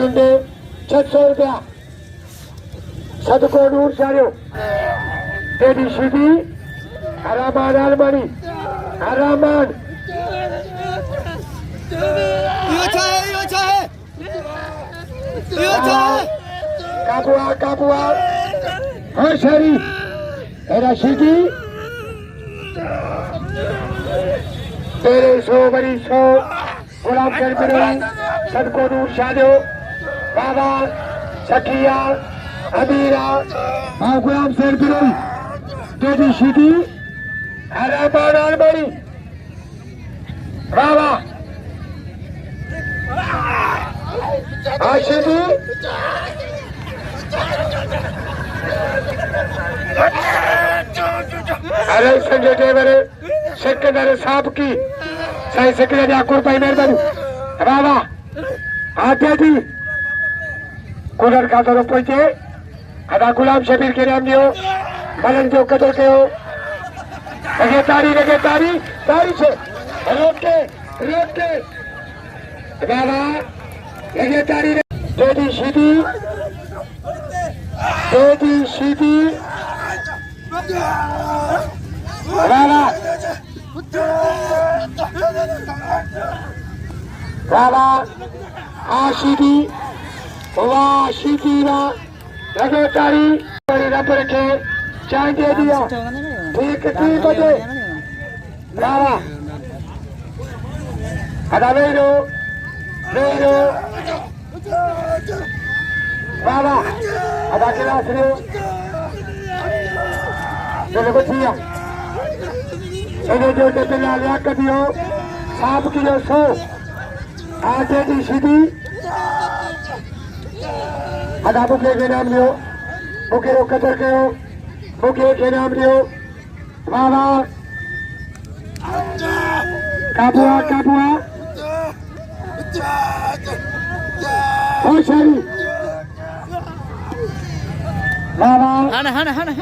₹600 सदको नूर सारियो तेरी सीधी हरामान आलमानी हरामान काबुआ हर्षरी तेरा सीधी तेरे सो बड़ी सो गुलाम करबिरोई सदको नूर सारियो बाबा सखिया अमीरा माँ गुलाम शेर बिरोई तेरी सीधी हरामान आलमानी बाबा आशिदी अरे संजय देवरे सेकंदर साहब की सही सेकंदर याकुर भाई मेहरबानी बाबा आते थी कुदर का तो पहुंचे अदा गुलाम शबीर के नाम दियो मलन जो कदर के हो लगे तारी से रोक के बाबा लगे तारी तेरी सीधी बाबा आशीदी लगे तारी रब रखे चाय दे दिया ठीक 3 बजे बाबा अदा वेरो बाबा अदा क्लास रे चलो बचिया चलो जो तेरा लिया कदियो सांप की जो सो आते दी सीधी अदा बुके के नाम लियो बुके रो कदर के हो बुके के नाम लियो बाबा काबुआ होशरी बाबा हन